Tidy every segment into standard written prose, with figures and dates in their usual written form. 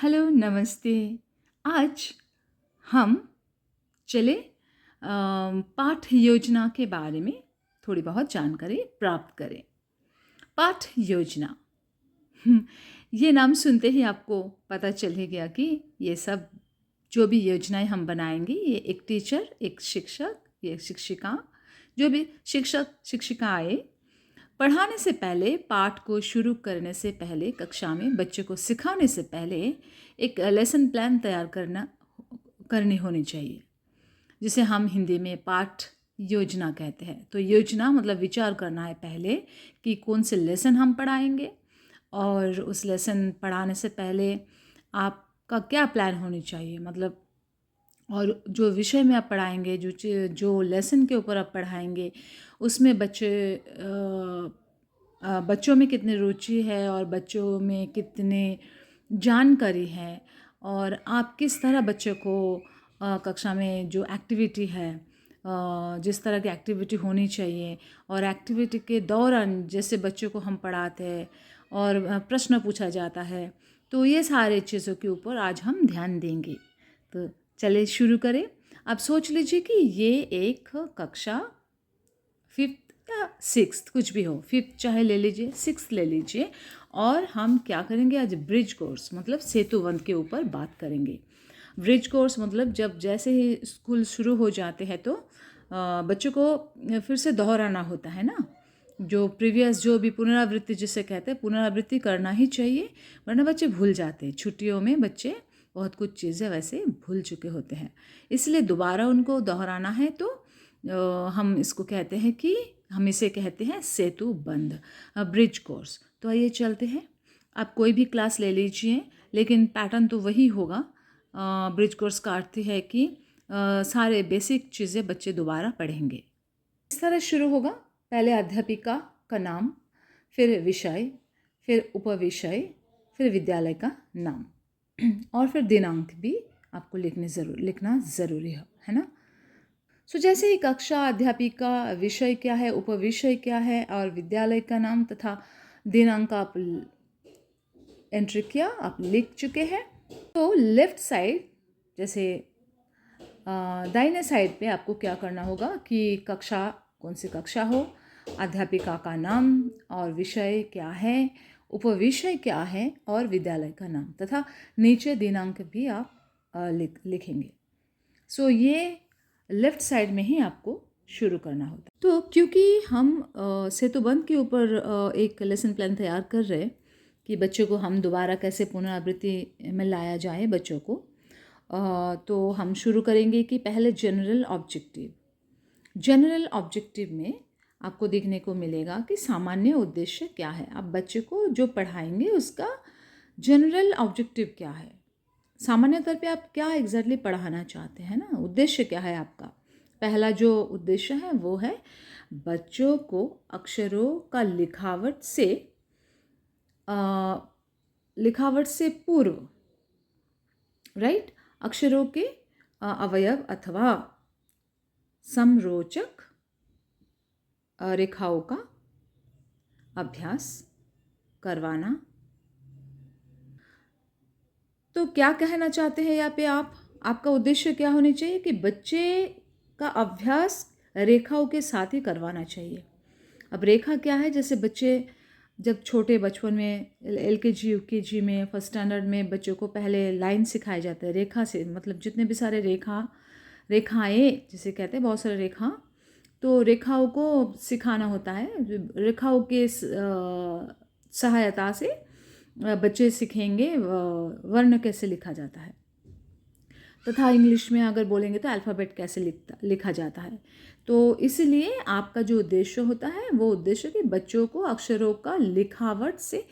Hello नमस्ते। आज हम चले पाठ योजना के बारे में थोड़ी बहुत जानकारी प्राप्त करें। पाठ योजना ये नाम सुनते ही आपको पता चल ही गया कि ये सब जो भी योजनाएं हम बनाएंगे ये एक टीचर, एक शिक्षक, ये शिक्षिका, जो भी शिक्षक शिक्षिकाएं पढ़ाने से पहले, पाठ को शुरू करने से पहले, कक्षा में बच्चे को सिखाने से पहले एक लेसन प्लान तैयार करनी होनी चाहिए, जिसे हम हिंदी में पाठ योजना कहते हैं। तो योजना मतलब विचार करना है पहले कि कौन से लेसन हम पढ़ाएंगे, और उस लेसन पढ़ाने से पहले आपका क्या प्लान होनी चाहिए, मतलब और जो विषय में आप पढ़ाएंगे, जो लेसन के ऊपर आप पढ़ाएंगे, उसमें बच्चों में कितनी रुचि है और बच्चों में कितने जानकारी है, और आप किस तरह बच्चे को कक्षा में जो एक्टिविटी है, जिस तरह की एक्टिविटी होनी चाहिए, और एक्टिविटी के दौरान जैसे बच्चों को हम पढ़ाते हैं और प्रश्न पूछा जाता है, तो ये सारे चीज़ों के ऊपर आज हम ध्यान देंगे। तो चलिए शुरू करें। आप सोच लीजिए कि ये एक कक्षा 5th या 6th कुछ भी हो, 5th चाहे ले लीजिए, 6th ले लीजिए, और हम क्या करेंगे आज ब्रिज कोर्स मतलब सेतुबंध के ऊपर बात करेंगे। ब्रिज कोर्स मतलब जब जैसे ही स्कूल शुरू हो जाते हैं तो बच्चों को फिर से दोहराना होता है ना, जो प्रीवियस जो भी पुनरावृत्ति जिसे कहते हैं, पुनरावृत्ति करना ही चाहिए, वरना बच्चे भूल जाते हैं। छुट्टियों में बच्चे बहुत कुछ चीज़ें वैसे भूल चुके होते हैं, इसलिए दोबारा उनको दोहराना है। तो हम इसको कहते हैं कि हम इसे कहते हैं सेतुबंध, ब्रिज कोर्स। तो आइए चलते हैं। आप कोई भी क्लास ले लीजिए, लेकिन पैटर्न तो वही होगा। ब्रिज कोर्स का अर्थ है कि सारे बेसिक चीज़ें बच्चे दोबारा पढ़ेंगे। इस तरह शुरू होगा। पहले अध्यापिका का नाम, फिर विषय, फिर उपविषय, फिर विद्यालय का नाम, और फिर दिनांक भी आपको लिखना ज़रूरी है ना। सो जैसे ही कक्षा, अध्यापिका, विषय क्या है, उपविषय क्या है, और विद्यालय का नाम तथा दिनांक आप एंट्री किया, आप लिख चुके हैं। तो लेफ्ट साइड जैसे दाहिने साइड पे आपको क्या करना होगा कि कक्षा, कौन सी कक्षा हो, अध्यापिका का नाम और विषय क्या है, उपविषय क्या है, और विद्यालय का नाम तथा नीचे दिनांक भी आप लिखेंगे। सो ये लेफ्ट साइड में ही आपको शुरू करना होता है। तो क्योंकि हम सेतुबंध के ऊपर एक लेसन प्लान तैयार कर रहे हैं कि बच्चों को हम दोबारा कैसे पुनरावृत्ति में लाया जाए बच्चों को, तो हम शुरू करेंगे कि पहले जनरल ऑब्जेक्टिव में आपको देखने को मिलेगा कि सामान्य उद्देश्य क्या है। आप बच्चे को जो पढ़ाएंगे उसका जनरल ऑब्जेक्टिव क्या है, सामान्य तौर पे आप क्या एग्जैक्टली पढ़ाना चाहते हैं ना, उद्देश्य क्या है आपका। पहला जो उद्देश्य है वो है बच्चों को अक्षरों का लिखावट से पूर्व, राइट, अक्षरों के अवयव अथवा समरोचक रेखाओं का अभ्यास करवाना। तो क्या कहना चाहते हैं यहाँ पे आप, आपका उद्देश्य क्या होनी चाहिए कि बच्चे का अभ्यास रेखाओं के साथ ही करवाना चाहिए। अब रेखा क्या है, जैसे बच्चे जब छोटे बचपन में LKG UKG में, फर्स्ट स्टैंडर्ड में बच्चों को पहले लाइन सिखाए जाते हैं रेखा से, मतलब जितने भी सारे रेखाएं जिसे कहते हैं, बहुत सारे रेखा, तो रेखाओं को सिखाना होता है। रेखाओं के सहायता से बच्चे सीखेंगे वर्ण कैसे लिखा जाता है, तथा इंग्लिश में अगर बोलेंगे तो अल्फ़ाबेट कैसे लिखा जाता है। तो इसलिए आपका जो उद्देश्य होता है वो उद्देश्य कि बच्चों को अक्षरों का लिखावट से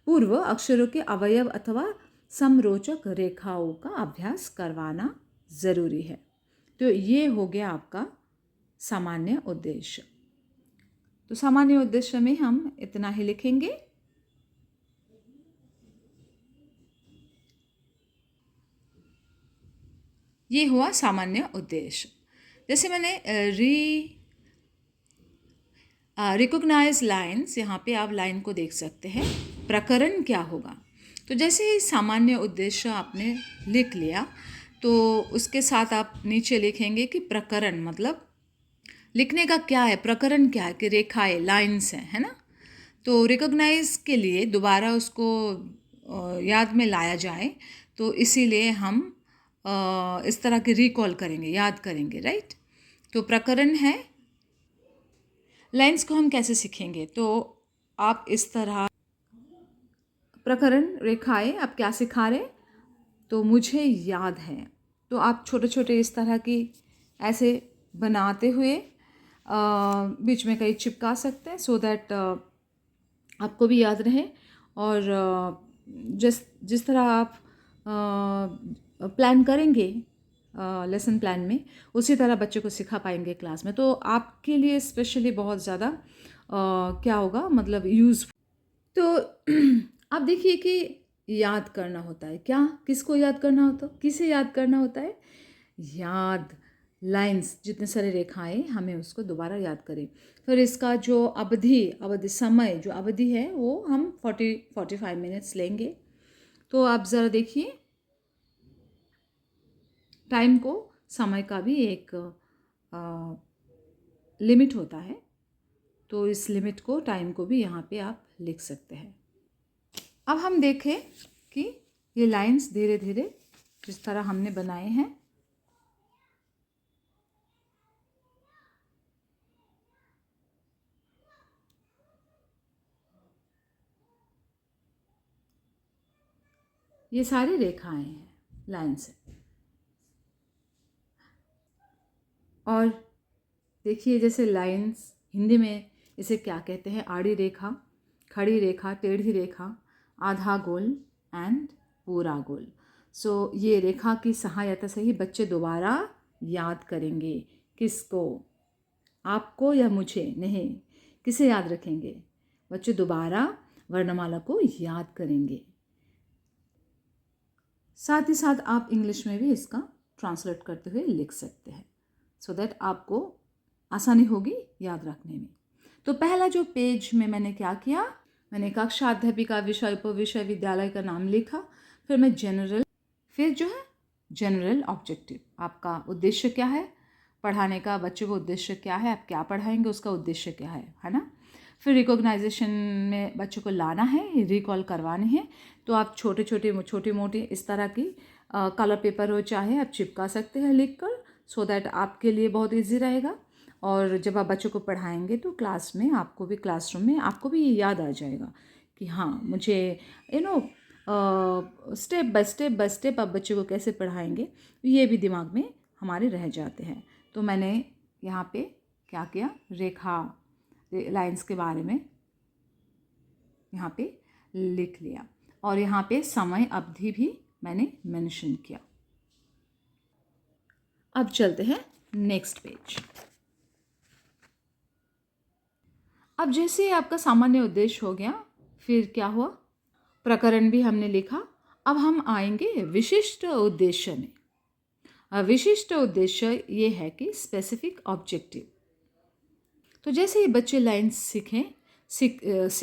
पूर्व अक्षरों के अवयव अथवा समरोचक रेखाओं का अभ्यास करवाना ज़रूरी है। तो ये हो गया आपका सामान्य उद्देश्य। तो सामान्य उद्देश्य में हम इतना ही लिखेंगे। ये हुआ सामान्य उद्देश्य। जैसे मैंने रिकॉग्नाइज लाइन्स, यहाँ पे आप लाइन को देख सकते हैं। प्रकरण क्या होगा, तो जैसे ही सामान्य उद्देश्य आपने लिख लिया, तो उसके साथ आप नीचे लिखेंगे कि प्रकरण, मतलब लिखने का क्या है, प्रकरण क्या है, कि रेखाएं, लाइंस हैं, है ना। तो रिकॉग्नाइज के लिए दोबारा उसको याद में लाया जाए, तो इसीलिए हम इस तरह के रिकॉल करेंगे, याद करेंगे, राइट। तो प्रकरण है, लाइंस को हम कैसे सीखेंगे, तो आप इस तरह प्रकरण, रेखाएं, आप क्या सिखा रहे, तो मुझे याद है, तो आप छोटे छोटे इस तरह की ऐसे बनाते हुए बीच में कहीं चिपका सकते हैं, सो दैट आपको भी याद रहे। और जिस जिस तरह आप प्लान करेंगे लेसन प्लान में, उसी तरह बच्चों को सिखा पाएंगे क्लास में, तो आपके लिए स्पेशली बहुत ज़्यादा क्या होगा, मतलब यूज़फुल। तो आप देखिए कि याद करना होता है क्या, किसको याद करना होता, किसे याद करना होता है, याद, लाइंस, जितने सारे रेखाएं, हमें उसको दोबारा याद करें। फिर इसका जो अवधि समय, जो अवधि है वो हम 45 मिनट्स लेंगे। तो आप ज़रा देखिए, टाइम को, समय का भी एक लिमिट होता है, तो इस लिमिट को, टाइम को भी यहाँ पे आप लिख सकते हैं। अब हम देखें कि ये लाइंस धीरे धीरे जिस तरह हमने बनाए हैं, ये सारी रेखाएं हैं, लाइंस हैं। और देखिए, जैसे लाइंस हिंदी में इसे क्या कहते हैं, आड़ी रेखा, खड़ी रेखा, टेढ़ी रेखा, आधा गोल एंड पूरा गोल। सो ये रेखा की सहायता से ही बच्चे दोबारा याद करेंगे। किसको, आपको या मुझे नहीं, किसे याद रखेंगे, बच्चे दोबारा वर्णमाला को याद करेंगे। साथ ही साथ आप इंग्लिश में भी इसका ट्रांसलेट करते हुए लिख सकते हैं, सो दैट आपको आसानी होगी याद रखने में। तो पहला जो पेज में मैंने क्या किया, मैंने कक्षा, अध्यापिका, विषय, उपविषय, विद्यालय का नाम लिखा। फिर मैं फिर जो है जनरल ऑब्जेक्टिव, आपका उद्देश्य क्या है पढ़ाने का, बच्चों को उद्देश्य क्या है, आप क्या पढ़ाएंगे, उसका उद्देश्य क्या है ना। फिर रिकॉग्नाइजेशन में बच्चों को लाना है, रिकॉल करवाने हैं, तो आप छोटी मोटी इस तरह की कलर पेपर हो चाहे, आप चिपका सकते हैं लिख कर, सो दैट आपके लिए बहुत ईजी रहेगा। और जब आप बच्चों को पढ़ाएंगे तो क्लास में आपको भी, क्लासरूम में आपको भी याद आ जाएगा कि हाँ, मुझे स्टेप बाय स्टेप आप बच्चों को कैसे पढ़ाएंगे, ये भी दिमाग में हमारे रह जाते हैं। तो मैंने यहाँ पे क्या किया, रेखा, लाइंस के बारे में यहाँ पे लिख लिया, और यहाँ पे समय अवधि भी मैंने मेंशन किया। अब चलते हैं नेक्स्ट पेज। अब जैसे आपका सामान्य उद्देश्य हो गया, फिर क्या हुआ, प्रकरण भी हमने लिखा। अब हम आएंगे विशिष्ट उद्देश्य में। विशिष्ट उद्देश्य ये है कि स्पेसिफिक ऑब्जेक्टिव। तो जैसे ही बच्चे लाइन्स सीख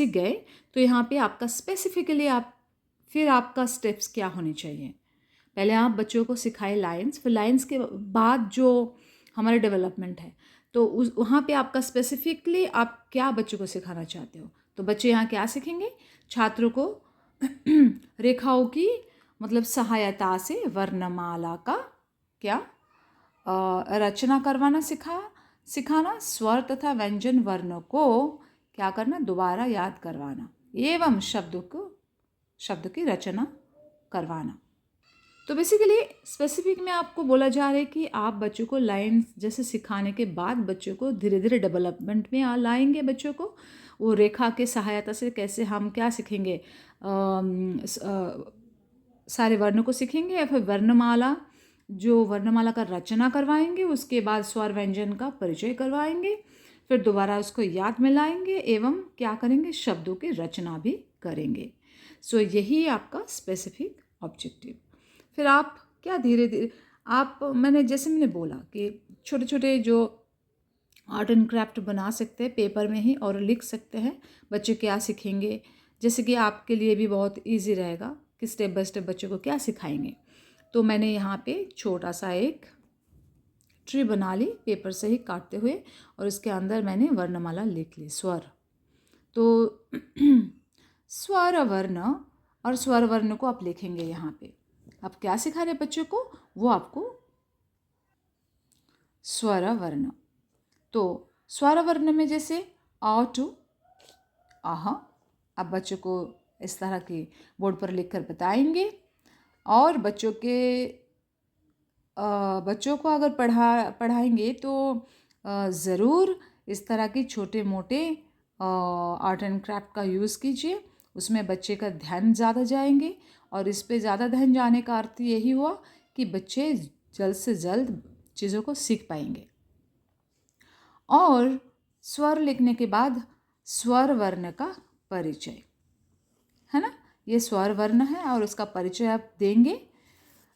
गए, तो यहाँ पे आपका स्पेसिफिकली फिर आपका स्टेप्स क्या होने चाहिए। पहले आप बच्चों को सिखाए लाइन्स, फिर लाइन्स के बाद जो हमारा डेवलपमेंट है, तो वहाँ पे आपका स्पेसिफिकली आप क्या बच्चों को सिखाना चाहते हो। तो बच्चे यहाँ क्या सीखेंगे, छात्रों को रेखाओं की, मतलब सहायता से वर्णमाला का क्या रचना करवाना सिखाना, स्वर तथा व्यंजन वर्ण को क्या करना, दोबारा याद करवाना, एवं शब्द की रचना करवाना। तो बेसिकली स्पेसिफिक में आपको बोला जा रहा है कि आप बच्चों को लाइन्स जैसे सिखाने के बाद बच्चों को धीरे धीरे डेवलपमेंट में लाएंगे। बच्चों को वो रेखा के सहायता से कैसे हम क्या सीखेंगे, सारे वर्णों को सीखेंगे, या फिर वर्णमाला का रचना करवाएंगे, उसके बाद स्वर व्यंजन का परिचय करवाएंगे, फिर दोबारा उसको याद में लाएंगे, एवं क्या करेंगे, शब्दों की रचना भी करेंगे। सो यही आपका स्पेसिफिक ऑब्जेक्टिव। फिर आप क्या धीरे धीरे मैंने बोला कि छोटे छोटे जो आर्ट एंड क्राफ्ट बना सकते हैं पेपर में ही, और लिख सकते हैं बच्चे क्या सीखेंगे, जैसे कि आपके लिए भी बहुत इजी रहेगा कि स्टेप बाय स्टेप बच्चों को क्या सिखाएंगे। तो मैंने यहाँ पे छोटा सा एक ट्री बना ली पेपर से ही काटते हुए, और उसके अंदर मैंने वर्णमाला लिख ली, स्वर। तो स्वर वर्ण, और स्वर वर्ण को आप लिखेंगे यहाँ पे। आप क्या सिखा रहे बच्चों को, वो आपको स्वर वर्ण। तो स्वर वर्ण में जैसे अ टू आह, आप बच्चों को इस तरह की बोर्ड पर लिखकर बताएंगे। और बच्चों को अगर पढ़ाएंगे तो ज़रूर इस तरह की छोटे मोटे आर्ट एंड क्राफ्ट का यूज़ कीजिए। उसमें बच्चे का ध्यान ज़्यादा जाएंगे, और इस पे ज़्यादा ध्यान जाने का अर्थ यही हुआ कि बच्चे जल्द से जल्द चीज़ों को सीख पाएंगे। और स्वर लिखने के बाद स्वर वर्ण का परिचय, है ना, ये स्वर वर्ण है और उसका परिचय आप देंगे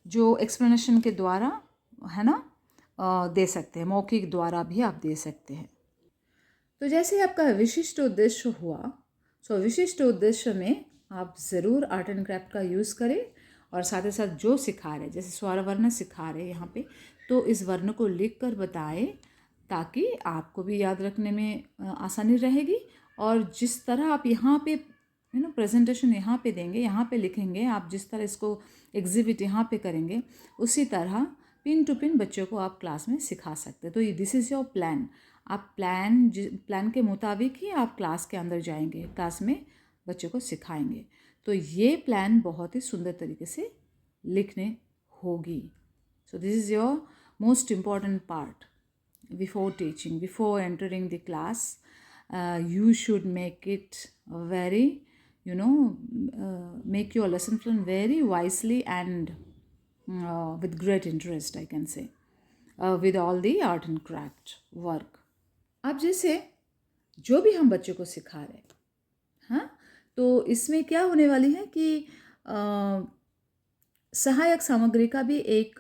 जो एक्सप्लेनेशन के द्वारा, है ना, दे सकते हैं, मौखिक द्वारा भी आप दे सकते हैं। तो जैसे आपका विशिष्ट उद्देश्य हुआ, सो विशिष्ट उद्देश्य में आप ज़रूर आर्ट एंड क्राफ्ट का यूज़ करें, और साथ ही साथ जो सिखा रहे, जैसे स्वर वर्ण सिखा रहे यहाँ पे, तो इस वर्ण को लिख कर बताएं, ताकि आपको भी याद रखने में आसानी रहेगी। और जिस तरह आप यहाँ पे प्रेजेंटेशन यहाँ पे देंगे, यहाँ पे लिखेंगे, आप जिस तरह इसको एग्जिबिट यहाँ पे करेंगे, उसी तरह पिन टू पिन बच्चों को आप क्लास में सिखा सकते हैं। तो ये दिस इज़ योर प्लान। आप प्लान के मुताबिक ही आप क्लास के अंदर जाएंगे, क्लास में बच्चों को सिखाएंगे। तो ये प्लान बहुत ही सुंदर तरीके से लिखने होगी। So this is your most important part before teaching, before entering the class. You should make it very, make your lesson plan very wisely and with great interest, I can say, with all the art and craft work. अब जैसे जो भी हम बच्चों को सिखा रहे हैं, हाँ, तो इसमें क्या होने वाली है कि सहायक सामग्री का भी एक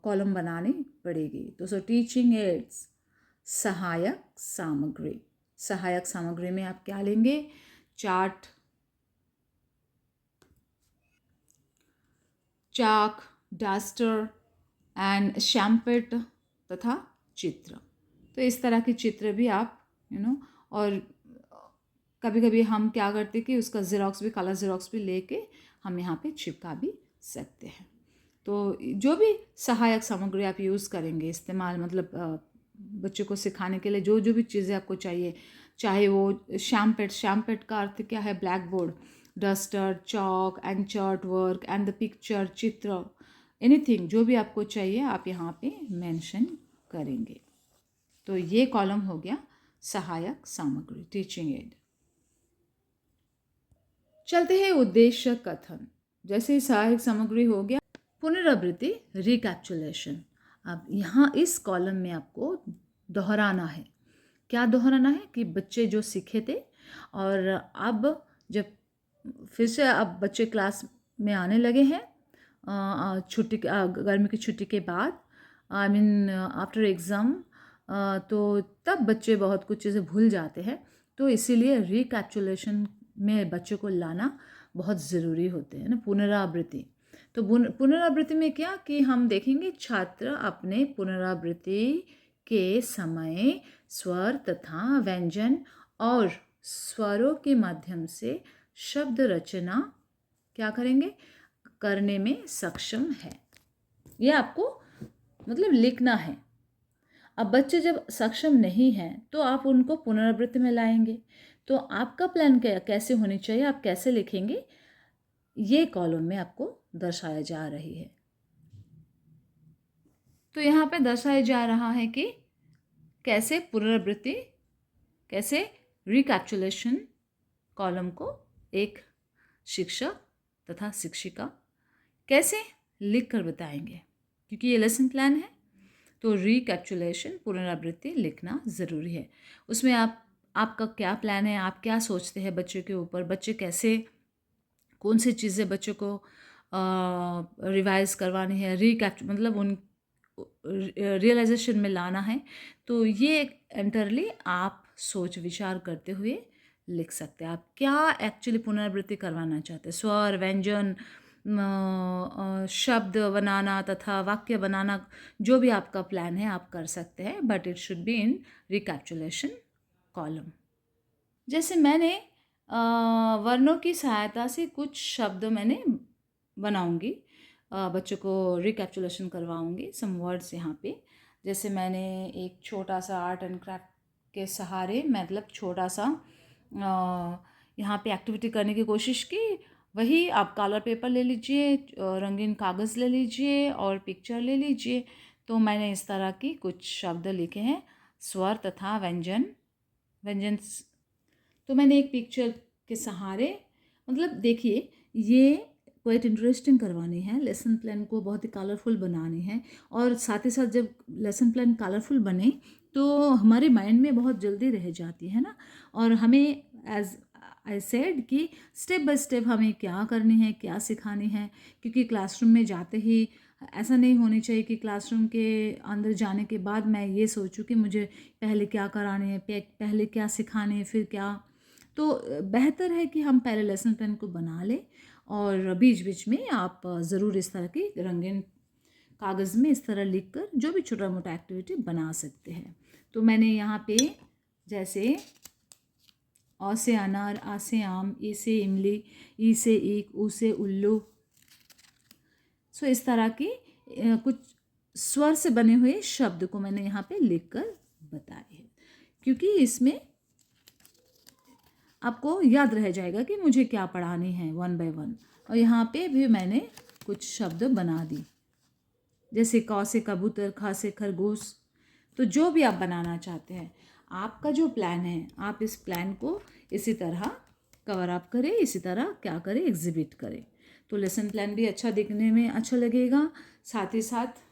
कॉलम बनानी पड़ेगी। तो टीचिंग एड्स, सहायक सामग्री। सहायक सामग्री में आप क्या लेंगे, चार्ट, चाक, डस्टर एंड शैम्पेट तथा चित्र। तो इस तरह के चित्र भी आप और कभी कभी हम क्या करते कि उसका ज़ेरॉक्स भी, कलर ज़ेरॉक्स भी लेके हम यहाँ पे चिपका भी सकते हैं। तो जो भी सहायक सामग्री आप यूज़ करेंगे, इस्तेमाल, मतलब बच्चों को सिखाने के लिए जो जो भी चीज़ें आपको चाहिए, चाहे वो शैम्पेट का अर्थ क्या है, black board, duster, chalk and chart work and the picture, चित्र, एनीथिंग जो भी आपको चाहिए आप यहाँ पे मेंशन करेंगे। तो ये कॉलम हो गया सहायक सामग्री, टीचिंग एड। चलते हैं उद्देश्य कथन। जैसे सहायक सामग्री हो गया, पुनरावृत्ति, रिकैप्चुलेशन। अब यहाँ इस कॉलम में आपको दोहराना है। क्या दोहराना है कि बच्चे जो सीखे थे, और अब जब फिर से अब बच्चे क्लास में आने लगे हैं छुट्टी, गर्मी की छुट्टी के बाद, आई मीन आफ्टर एग्ज़ाम, तो तब बच्चे बहुत कुछ चीज़ें भूल जाते हैं। तो इसीलिए रिकैप्चुलेशन में बच्चों को लाना बहुत ज़रूरी होते हैं ना, पुनरावृत्ति। तो पुनरावृत्ति में क्या कि हम देखेंगे छात्र अपने पुनरावृत्ति के समय स्वर तथा व्यंजन और स्वरों के माध्यम से शब्द रचना क्या करेंगे, करने में सक्षम है। ये आपको मतलब लिखना है। अब बच्चे जब सक्षम नहीं हैं तो आप उनको पुनरावृत्ति में लाएंगे। तो आपका प्लान कैसे होनी चाहिए, आप कैसे लिखेंगे, ये कॉलम में आपको दर्शाया जा रही है। तो यहाँ पे दर्शाया जा रहा है कि कैसे पुनरावृत्ति, कैसे रिकैप्चुलेशन कॉलम को एक शिक्षक तथा शिक्षिका कैसे लिख कर बताएंगे, क्योंकि ये लेसन प्लान है। तो रिकैप्चुलेशन, पुनरावृत्ति लिखना ज़रूरी है। उसमें आपका क्या प्लान है, आप क्या सोचते हैं बच्चों के ऊपर, बच्चे कैसे, कौन सी चीज़ें बच्चों को रिवाइज करवानी है, मतलब उन रियलाइजेशन में लाना है। तो ये एंटरली आप सोच विचार करते हुए लिख सकते हैं। आप क्या एक्चुअली पुनरावृत्ति करवाना चाहते हैं, स्वर, व्यंजन, शब्द बनाना तथा वाक्य बनाना, जो भी आपका प्लान है आप कर सकते हैं, but it should be in recapitulation column. जैसे मैंने वर्णों की सहायता से कुछ शब्द मैंने बनाऊंगी, बच्चों को रिकैप्चुलेशन करवाऊंगी सम वर्ड्स यहाँ पे। जैसे मैंने एक छोटा सा आर्ट एंड क्राफ्ट के सहारे, मतलब छोटा सा यहाँ पे एक्टिविटी करने की कोशिश की। वही आप कलर पेपर ले लीजिए, रंगीन कागज़ ले लीजिए और पिक्चर ले लीजिए। तो मैंने इस तरह की कुछ शब्द लिखे हैं, स्वर तथा व्यंजन। व्यंजन तो मैंने एक पिक्चर के सहारे, मतलब देखिए, ये क्वाइट इंटरेस्टिंग करवानी है, लेसन प्लान को बहुत ही कलरफुल बनानी है। और साथ ही साथ जब लेसन प्लान कलरफुल बने तो हमारे माइंड में बहुत जल्दी रह जाती है ना। और हमें एज आई सेड कि स्टेप बाय स्टेप हमें क्या करनी है, क्या सिखानी है, क्योंकि क्लासरूम में जाते ही ऐसा नहीं होनी चाहिए कि क्लासरूम के अंदर जाने के बाद मैं ये सोचूं कि मुझे पहले क्या कराने हैं, पहले क्या सिखाने हैं, फिर क्या। तो बेहतर है कि हम पहले लेसन प्लान को बना लें और बीच बीच में आप ज़रूर इस तरह की रंगीन कागज़ में इस तरह लिख कर जो भी छोटा मोटा एक्टिविटी बना सकते हैं। तो मैंने यहाँ पे जैसे अ से अनार, आ से आम, ई से इमली, ई से ईख, ऊ से उल्लू। सो इस तरह की कुछ स्वर से बने हुए शब्द को मैंने यहाँ पे लिख कर बताए हैं, क्योंकि इसमें आपको याद रह जाएगा कि मुझे क्या पढ़ानी है वन बाय वन। और यहाँ पे भी मैंने कुछ शब्द बना दी, जैसे क से कबूतर, ख से खरगोश। तो जो भी आप बनाना चाहते हैं, आपका जो प्लान है, आप इस प्लान को इसी तरह कवर अप करें, इसी तरह क्या करें, एग्जिबिट करें। तो लेसन प्लान भी अच्छा दिखने में अच्छा लगेगा, साथ ही साथ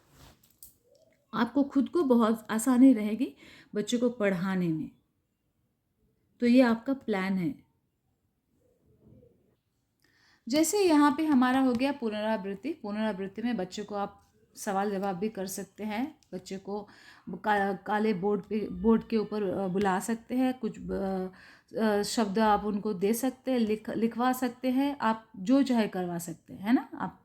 आपको खुद को बहुत आसानी रहेगी बच्चों को पढ़ाने में। तो ये आपका प्लान है। जैसे यहाँ पे हमारा हो गया पुनरावृत्ति। पुनरावृत्ति में बच्चों को आप सवाल जवाब भी कर सकते हैं, बच्चे को काले बोर्ड के ऊपर बुला सकते हैं, कुछ शब्द आप उनको दे सकते हैं, लिखवा सकते हैं, आप जो चाहे करवा सकते हैं, है ना। आप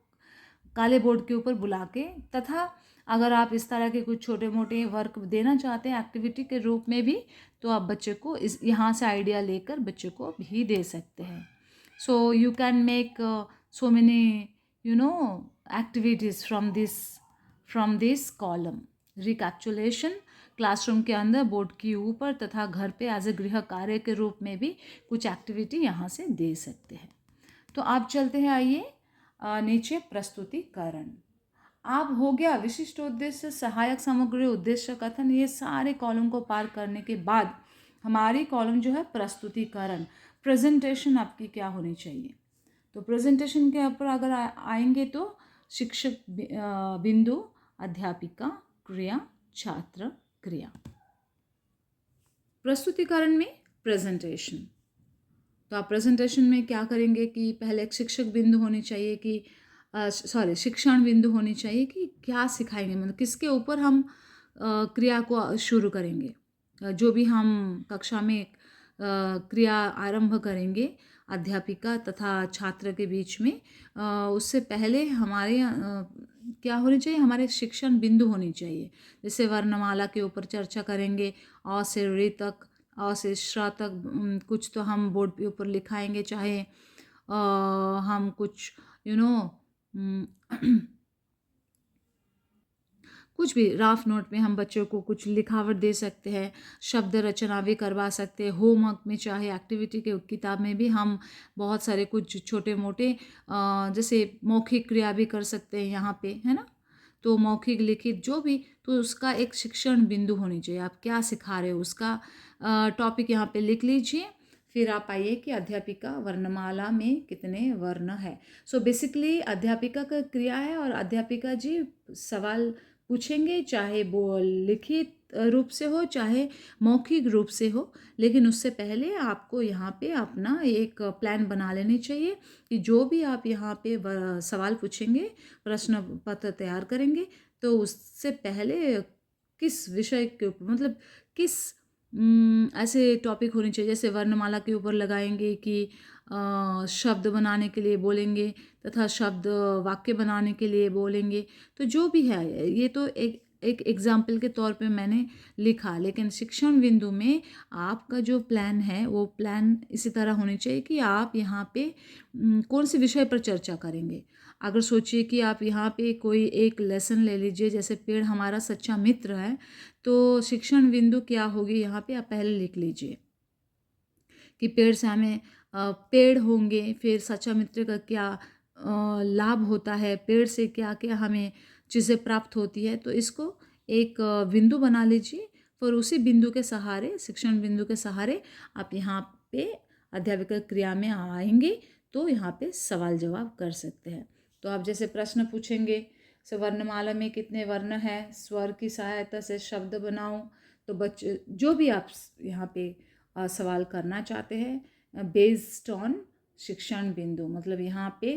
काले बोर्ड के ऊपर बुला के, तथा अगर आप इस तरह के कुछ छोटे मोटे वर्क देना चाहते हैं एक्टिविटी के रूप में भी, तो आप बच्चे को इस यहाँ से आइडिया लेकर बच्चे को भी दे सकते हैं। So you can make so many, activities from this column. Recapitulation classroom के अंदर बोर्ड के ऊपर तथा घर पे एज ए गृह कार्य के रूप में भी कुछ एक्टिविटी यहाँ से दे सकते हैं। तो आप चलते हैं, आइए नीचे प्रस्तुतिकरण। आप हो गया विशिष्ट उद्देश्य, सहायक सामग्री, उद्देश्य कथन, ये सारे कॉलम को पार करने के बाद हमारी कॉलम जो है प्रस्तुतिकरण, प्रेजेंटेशन आपकी क्या होनी चाहिए। तो प्रेजेंटेशन के ऊपर अगर आएंगे तो शिक्षक बिंदु, अध्यापिका क्रिया, छात्र क्रिया। प्रस्तुतिकरण में प्रेजेंटेशन, तो आप प्रेजेंटेशन में क्या करेंगे कि पहले एक शिक्षक बिंदु होनी चाहिए कि शिक्षण बिंदु होनी चाहिए कि क्या सिखाएंगे, मतलब किसके ऊपर हम क्रिया को शुरू करेंगे। जो भी हम कक्षा में क्रिया आरंभ करेंगे अध्यापिका तथा छात्र के बीच में, उससे पहले हमारे क्या होनी चाहिए, हमारे शिक्षण बिंदु होनी चाहिए। जैसे वर्णमाला के ऊपर चर्चा करेंगे, अ से ऋ तक, अ से श्र तक, कुछ तो हम बोर्ड के ऊपर लिखाएंगे, चाहे हम कुछ कुछ भी राफ नोट में हम बच्चों को कुछ लिखावट दे सकते हैं, शब्द रचना भी करवा सकते हैं। होमवर्क में चाहे एक्टिविटी के किताब में भी हम बहुत सारे कुछ छोटे मोटे जैसे मौखिक क्रिया भी कर सकते हैं यहाँ पे, है ना। तो मौखिक लिखित जो भी, तो उसका एक शिक्षण बिंदु होनी चाहिए, आप क्या सिखा रहे हो उसका टॉपिक यहाँ पे लिख लीजिए। फिर आप आइए कि अध्यापिका वर्णमाला में कितने वर्ण है। सो बेसिकली अध्यापिका का क्रिया है और अध्यापिका जी सवाल पूछेंगे, चाहे वो लिखित रूप से हो चाहे मौखिक रूप से हो, लेकिन उससे पहले आपको यहाँ पे अपना एक प्लान बना लेनी चाहिए कि जो भी आप यहाँ पे सवाल पूछेंगे, प्रश्न पत्र तैयार करेंगे, तो उससे पहले किस विषय के ऊपर, मतलब किस ऐसे टॉपिक होने चाहिए। जैसे वर्णमाला के ऊपर लगाएंगे कि शब्द बनाने के लिए बोलेंगे तथा शब्द वाक्य बनाने के लिए बोलेंगे। तो जो भी है, ये तो एक एग्जाम्पल के तौर पे मैंने लिखा, लेकिन शिक्षण बिंदु में आपका जो प्लान है वो प्लान इसी तरह होनी चाहिए कि आप यहाँ पे कौन से विषय पर चर्चा करेंगे। अगर सोचिए कि आप यहाँ पे कोई एक लेसन ले लीजिए, जैसे पेड़ हमारा सच्चा मित्र है, तो शिक्षण बिंदु क्या होगी यहाँ पे आप पहले लिख लीजिए कि पेड़ से हमें पेड़ होंगे, फिर सच्चा मित्र का क्या लाभ होता है, पेड़ से क्या क्या हमें चीज़ें प्राप्त होती है। तो इसको एक बिंदु बना लीजिए, फिर उसी बिंदु के सहारे, शिक्षण बिंदु के सहारे आप यहाँ पे अध्यापक क्रिया में आएंगे, तो यहाँ पे सवाल जवाब कर सकते हैं। तो आप जैसे प्रश्न पूछेंगे, वर्णमाला में कितने वर्ण हैं, स्वर की सहायता से शब्द बनाओ। तो बच्चे जो भी आप यहाँ पे सवाल करना चाहते हैं बेस्ड ऑन शिक्षण बिंदु, मतलब यहाँ पे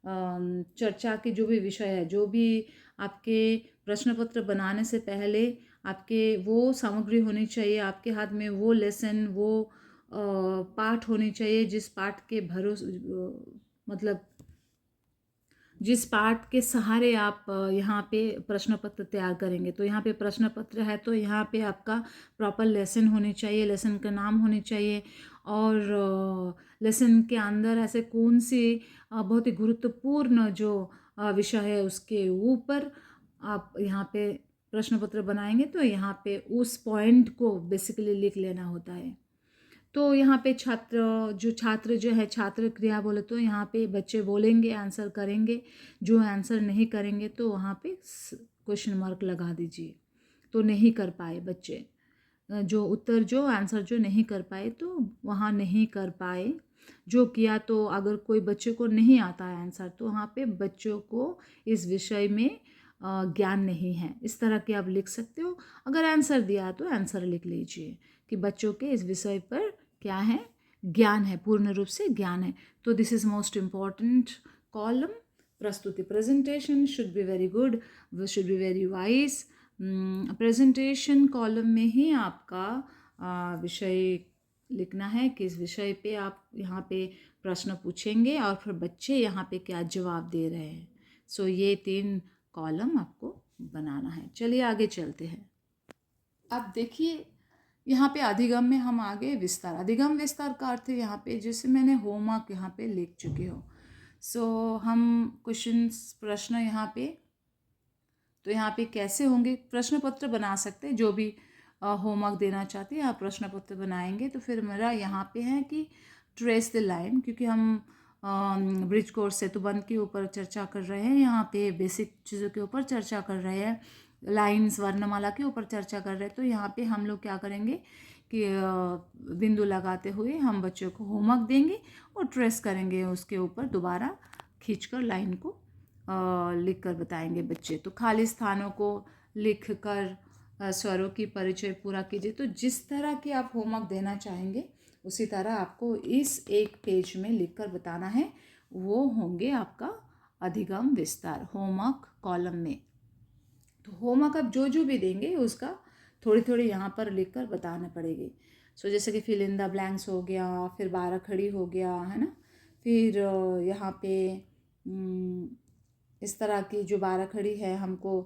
चर्चा के जो भी विषय है, जो भी आपके प्रश्न पत्र बनाने से पहले आपके वो सामग्री होनी चाहिए, आपके हाथ में वो लेसन, वो पाठ होनी चाहिए जिस पाठ के भरोसे मतलब जिस पाठ के सहारे आप यहाँ पे प्रश्न पत्र तैयार करेंगे। तो यहाँ पे प्रश्न पत्र है तो यहाँ पे आपका प्रॉपर लेसन होनी चाहिए, लेसन का नाम होनी चाहिए, और लेसन के अंदर ऐसे कौन सी बहुत ही गुरुत्वपूर्ण जो विषय है उसके ऊपर आप यहाँ पे प्रश्न पत्र बनाएंगे। तो यहाँ पे उस पॉइंट को बेसिकली लिख लेना होता है। तो यहाँ पे छात्र जो है, छात्र क्रिया बोले तो यहाँ पे बच्चे बोलेंगे, आंसर करेंगे। जो आंसर नहीं करेंगे तो वहाँ पे क्वेश्चन मार्क लगा दीजिए। तो नहीं कर पाए बच्चे, जो उत्तर जो आंसर जो नहीं कर पाए तो वहाँ नहीं कर पाए। जो किया, तो अगर कोई बच्चे को नहीं आता है आंसर, तो वहाँ पे बच्चों को इस विषय में ज्ञान नहीं है, इस तरह के आप लिख सकते हो। अगर आंसर दिया तो आंसर लिख लीजिए कि बच्चों के इस विषय पर क्या है, ज्ञान है, पूर्ण रूप से ज्ञान है। तो this is most important column. प्रस्तुति, presentation should be very good, should be very wise. Presentation column में ही आपका विषय लिखना है, किस विषय पे आप यहाँ पे प्रश्न पूछेंगे और फिर बच्चे यहाँ पे क्या जवाब दे रहे हैं। सो ये 3 कॉलम आपको बनाना है। चलिए आगे चलते हैं। अब देखिए यहाँ पे अधिगम में हम आगे विस्तार, अधिगम विस्तार का अर्थ है यहाँ पे जैसे मैंने होमवर्क यहाँ पे लिख चुके हो। सो हम क्वेश्चंस, प्रश्न यहाँ पे, तो यहाँ पे कैसे होंगे, प्रश्न पत्र बना सकते हैं। जो भी होमवर्क देना चाहते हैं आप प्रश्न पत्र बनाएंगे। तो फिर मेरा यहाँ पे है कि ट्रेस द लाइन, क्योंकि हम ब्रिज कोर्स सेतुबंध के ऊपर चर्चा कर रहे हैं, यहाँ पे बेसिक चीज़ों के ऊपर चर्चा कर रहे हैं, लाइन्स वर्णमाला के ऊपर चर्चा कर रहे हैं। तो यहाँ पे हम लोग क्या करेंगे कि बिंदु लगाते हुए हम बच्चों को होमवर्क देंगे और ट्रेस करेंगे, उसके ऊपर दोबारा खींचकर लाइन को लिख कर बताएंगे बच्चे। तो खाली स्थानों को लिख कर स्वरों की परिचय पूरा कीजिए। तो जिस तरह की आप होमवर्क देना चाहेंगे उसी तरह आपको इस एक पेज में लिख कर बताना है। वो होंगे आपका अधिगम विस्तार होमवर्क कॉलम में। तो होमवर्क आप जो जो भी देंगे उसका थोड़ी थोड़ी यहाँ पर लिख कर बताना पड़ेगी। सो जैसे कि फिल इन द ब्लैंक्स हो गया, फिर 12 खड़ी हो गया, है ना। फिर यहाँ पे इस तरह की जो 12 खड़ी है हमको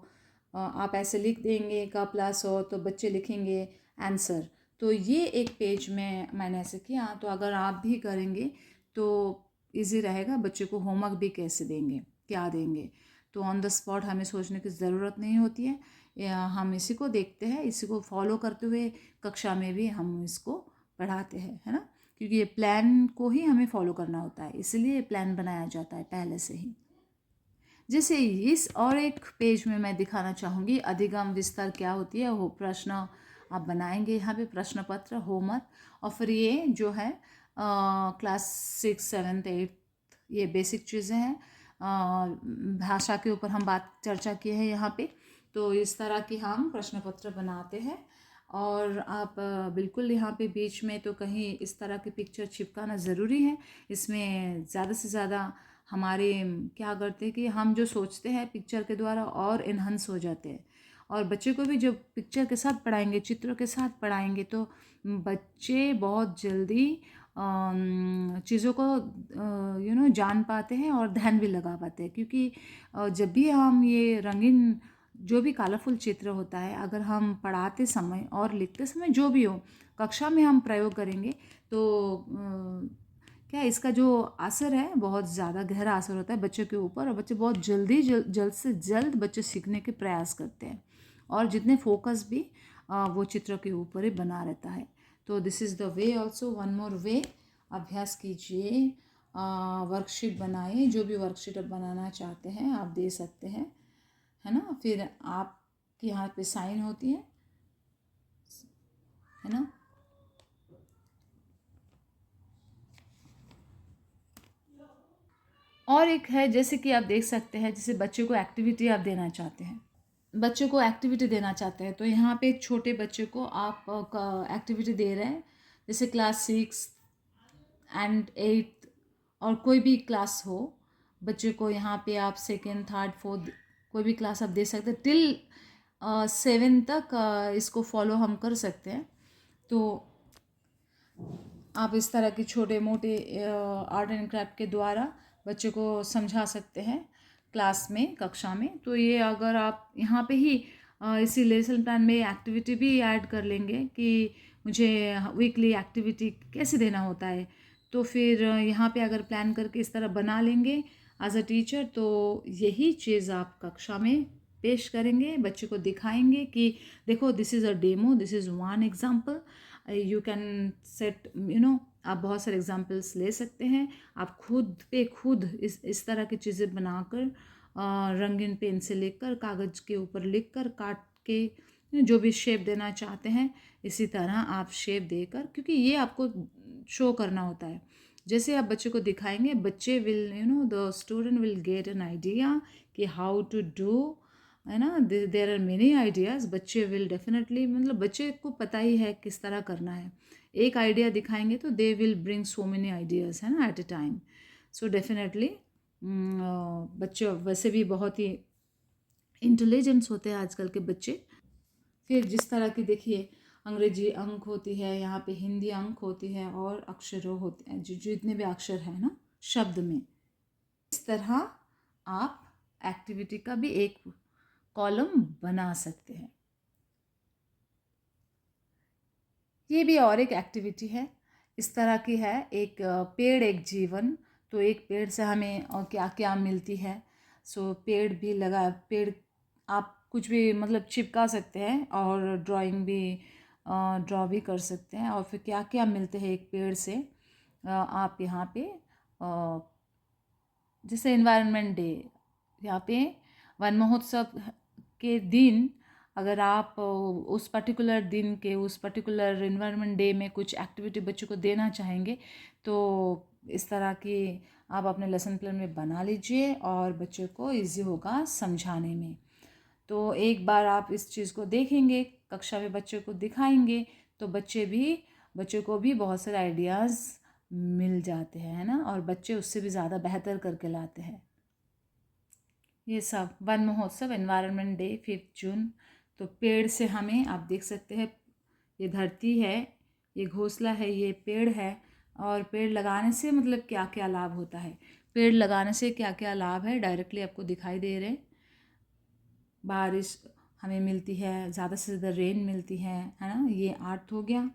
आप ऐसे लिख देंगे का प्लस हो तो बच्चे लिखेंगे आंसर। तो ये एक पेज में मैंने ऐसे किया। तो अगर आप भी करेंगे तो इजी रहेगा। बच्चे को होमवर्क भी कैसे देंगे, क्या देंगे, तो ऑन द स्पॉट हमें सोचने की ज़रूरत नहीं होती है। हम इसी को देखते हैं, इसी को फॉलो करते हुए कक्षा में भी हम इसको पढ़ाते हैं, है ना। क्योंकि ये प्लान को ही हमें फॉलो करना होता है, इसलिए प्लान बनाया जाता है पहले से ही। जैसे इस और एक पेज में मैं दिखाना चाहूँगी अधिगम विस्तार क्या होती है। वो प्रश्न आप बनाएंगे यहाँ पे, प्रश्न पत्र, होमवर्क, और फिर ये जो है क्लास 6, 7, 8 ये बेसिक चीज़ें हैं। भाषा के ऊपर हम बात चर्चा की है यहाँ पे। तो इस तरह की हम प्रश्न पत्र बनाते हैं। और आप बिल्कुल यहाँ पे बीच में तो कहीं इस तरह की पिक्चर चिपकाना ज़रूरी है। इसमें ज़्यादा से ज़्यादा हमारे क्या करते हैं कि हम जो सोचते हैं पिक्चर के द्वारा और इन्हांस हो जाते हैं। और बच्चे को भी जब पिक्चर के साथ पढ़ाएंगे, चित्रों के साथ पढ़ाएंगे, तो बच्चे बहुत जल्दी चीज़ों को जान पाते हैं और ध्यान भी लगा पाते हैं, क्योंकि जब भी हम ये रंगीन जो भी कलरफुल चित्र होता है, अगर हम पढ़ाते समय और लिखते समय जो भी हो कक्षा में हम प्रयोग करेंगे तो क्या इसका जो असर है बहुत ज़्यादा गहरा असर होता है बच्चों के ऊपर, और बच्चे बहुत जल्द से जल्द बच्चे सीखने के प्रयास करते हैं, और जितने फोकस भी वो चित्र के ऊपर ही बना रहता है। तो this is the way also, one more way. अभ्यास कीजिए, वर्कशीट बनाइए, जो भी वर्कशीट आप बनाना चाहते हैं आप दे सकते हैं, है ना। फिर आपके यहाँ पे साइन होती है ना। और एक है, जैसे कि आप देख सकते हैं, जैसे बच्चों को एक्टिविटी आप देना चाहते हैं, बच्चों को एक्टिविटी देना चाहते हैं, तो यहाँ पे एक छोटे बच्चे को आप एक्टिविटी दे रहे हैं, जैसे क्लास 6 एंड 8 और कोई भी क्लास हो, बच्चे को यहाँ पे आप सेकेंड, थर्ड, फोर्थ कोई भी क्लास आप दे सकते हैं, टिल 7 तक इसको फॉलो हम कर सकते हैं। तो आप इस तरह के छोटे मोटे आर्ट एंड क्राफ्ट के द्वारा बच्चे को समझा सकते हैं क्लास में, कक्षा में। तो ये अगर आप यहाँ पे ही इसी लेसन प्लान में एक्टिविटी भी ऐड कर लेंगे कि मुझे वीकली एक्टिविटी कैसे देना होता है, तो फिर यहाँ पे अगर प्लान करके इस तरह बना लेंगे एज अ टीचर, तो यही चीज़ आप कक्षा में पेश करेंगे, बच्चे को दिखाएंगे कि देखो this is a demo, this is one example, you can set आप बहुत सारे एग्जाम्पल्स ले सकते हैं। आप खुद पे खुद इस तरह की चीज़ें बनाकर रंगीन पेन से लेकर कागज़ के ऊपर लिख कर काट के जो भी शेप देना चाहते हैं, इसी तरह आप शेप देकर, क्योंकि ये आपको शो करना होता है। जैसे आप बच्चे को दिखाएंगे, बच्चे will the student will get an idea कि हाउ टू डू, है ना। देर आर मेनी आइडियाज़, बच्चे विल डेफिनेटली, मतलब बच्चे को पता ही है किस तरह करना है। एक आइडिया दिखाएंगे तो they will bring so many ideas, है ना, at a time. So definitely बच्चे वैसे भी बहुत ही इंटेलिजेंस होते हैं आजकल के बच्चे। फिर जिस तरह की देखिए अंग्रेजी अंक होती है, यहाँ पे हिंदी अंक होती है, और अक्षरों होते हैं, जो जितने भी अक्षर हैं ना शब्द में, इस तरह आप एक्टिविटी का भी एक कॉलम बना सकते हैं। ये भी और एक एक्टिविटी है, इस तरह की है, एक पेड़ एक जीवन। तो एक पेड़ से हमें और क्या क्या मिलती है। सो पेड़ भी लगा, पेड़ आप कुछ भी मतलब चिपका सकते हैं, और ड्राइंग भी ड्रॉ भी कर सकते हैं, और फिर क्या क्या मिलते हैं एक पेड़ से। आप यहाँ पे जैसे एनवायरनमेंट डे, यहाँ पे वन महोत्सव के दिन, अगर आप उस पर्टिकुलर दिन के उस पर्टिकुलर एनवायरनमेंट डे में कुछ एक्टिविटी बच्चों को देना चाहेंगे, तो इस तरह की आप अपने लेसन प्लान में बना लीजिए, और बच्चों को इजी होगा समझाने में। तो एक बार आप इस चीज़ को देखेंगे, कक्षा में बच्चों को दिखाएंगे, तो बच्चों को भी बहुत सारे आइडियाज़ मिल जाते हैं, है ना, और बच्चे उससे भी ज़्यादा बेहतर करके लाते हैं। ये सब वन महोत्सव, एनवायरनमेंट डे 5 जून। तो पेड़ से हमें आप देख सकते हैं, ये धरती है, ये घोंसला है, ये पेड़ है, और पेड़ लगाने से मतलब क्या क्या लाभ होता है, पेड़ लगाने से क्या क्या लाभ है डायरेक्टली आपको दिखाई दे रहे हैं। बारिश हमें मिलती है, ज़्यादा से ज़्यादा रेन मिलती है ना, ये आर्ट हो गया।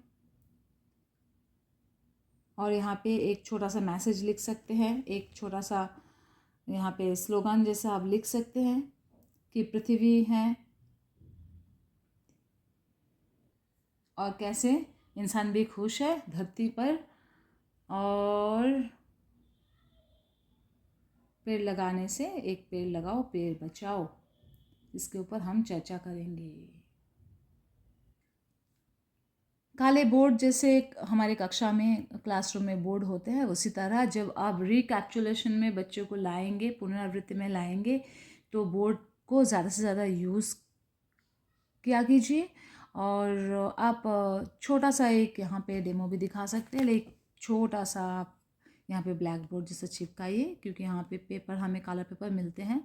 और यहाँ पे एक छोटा सा मैसेज लिख सकते हैं, एक छोटा सा यहाँ पे स्लोगन जैसा आप लिख सकते हैं कि पृथ्वी है, और कैसे इंसान भी खुश है धरती पर, और पेड़ लगाने से, एक पेड़ लगाओ पेड़ बचाओ, इसके ऊपर हम चर्चा करेंगे। काले बोर्ड जैसे हमारे कक्षा में क्लासरूम में बोर्ड होते हैं, उसी तरह जब आप रिकैप्चुलेशन में बच्चों को लाएंगे, पुनरावृत्ति में लाएंगे, तो बोर्ड को ज़्यादा से ज़्यादा यूज़ किया कीजिए। और आप छोटा सा एक यहाँ पे डेमो भी दिखा सकते हैं, लेकिन छोटा सा आप यहाँ पे ब्लैक बोर्ड जैसा चिपकाइए, क्योंकि यहाँ पे पेपर हमें काला पेपर मिलते हैं,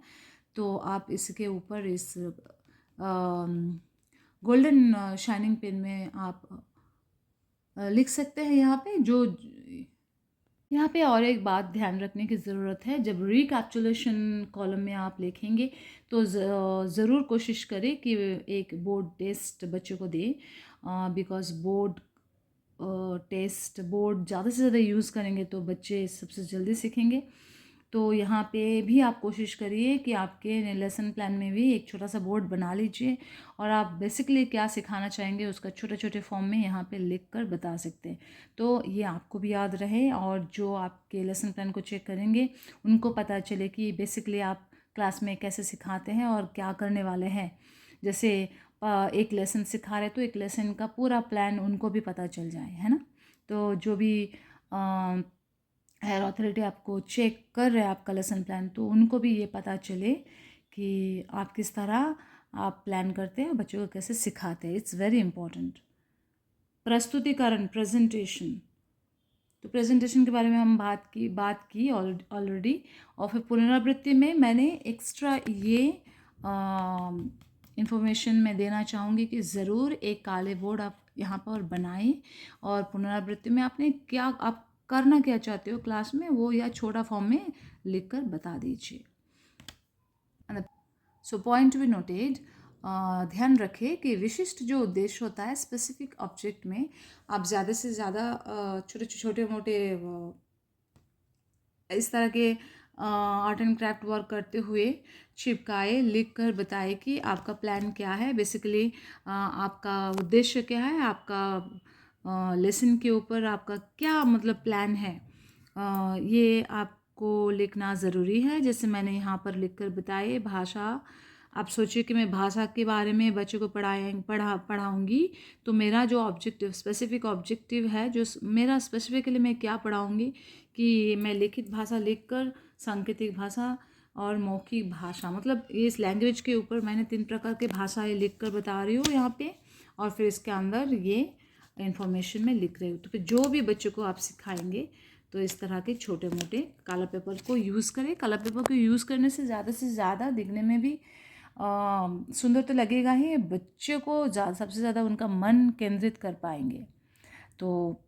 तो आप इसके ऊपर इस गोल्डन शाइनिंग पेन में आप लिख सकते हैं यहाँ पे। जो यहाँ पे और एक बात ध्यान रखने की ज़रूरत है, जब रिकैप्चुलेशन कॉलम में आप लिखेंगे तो ज़रूर कोशिश करें कि एक बोर्ड टेस्ट बच्चों को दें, बिकॉज़ बोर्ड टेस्ट बोर्ड ज़्यादा से ज़्यादा यूज़ करेंगे तो बच्चे सबसे जल्दी सीखेंगे। तो यहाँ पे भी आप कोशिश करिए कि आपके लेसन प्लान में भी एक छोटा सा बोर्ड बना लीजिए और आप बेसिकली क्या सिखाना चाहेंगे उसका छोटे छोटे फॉर्म में यहाँ पे लिख कर बता सकते हैं। तो ये आपको भी याद रहे और जो आपके लेसन प्लान को चेक करेंगे उनको पता चले कि बेसिकली आप क्लास में कैसे सिखाते हैं और क्या करने वाले हैं। जैसे एक लेसन सिखा रहे तो एक लेसन का पूरा प्लान उनको भी पता चल जाए, है ना। तो जो भी हायर अथॉरिटी आपको चेक कर रहे हैं आपका लेसन प्लान, तो उनको भी ये पता चले कि आप किस तरह आप प्लान करते हैं, बच्चों को कैसे सिखाते हैं। It's very important. प्रस्तुतिकरण, प्रेजेंटेशन। तो प्रेजेंटेशन के बारे में हम बात की ऑलरेडी। और फिर पुनरावृत्ति में मैंने एक्स्ट्रा ये इंफॉर्मेशन मैं देना चाहूँगी कि ज़रूर एक काले बोर्ड आप यहाँ पर बनाएं और पुनरावृत्ति में आपने क्या आप करना क्या चाहते हो क्लास में वो या छोटा फॉर्म में लिख कर बता दीजिए। So point to be noted, ध्यान रखें कि विशिष्ट जो उद्देश्य होता है स्पेसिफिक ऑब्जेक्ट में आप ज़्यादा से ज़्यादा छोटे मोटे इस तरह के आर्ट एंड क्राफ्ट वर्क करते हुए चिपकाए, लिख कर बताए कि आपका प्लान क्या है, बेसिकली आपका उद्देश्य क्या है, आपका लेसन के ऊपर आपका क्या मतलब प्लान है, ये आपको लिखना ज़रूरी है। जैसे मैंने यहाँ पर लिख कर बताए भाषा। आप सोचिए कि मैं भाषा के बारे में बच्चों को पढ़ाऊँगी तो मेरा जो ऑब्जेक्टिव स्पेसिफिक ऑब्जेक्टिव है, जो मेरा स्पेसिफिकली मैं क्या पढ़ाऊँगी कि मैं लिखित भाषा लिखकर सांकेतिक भाषा और मौखिक भाषा, मतलब इस लैंग्वेज के ऊपर मैंने 3 प्रकार के भाषाएं लिख कर बता रही हूँ यहाँ पे, और फिर इसके अंदर ये इन्फॉर्मेशन में लिख रही हूँ। तो फिर जो भी बच्चों को आप सिखाएंगे तो इस तरह के छोटे मोटे कलर पेपर को यूज़ करें। कलर पेपर को यूज़ करने से ज़्यादा दिखने में भी सुंदर तो लगेगा ही, बच्चे को सबसे ज़्यादा उनका मन केंद्रित कर पाएंगे। तो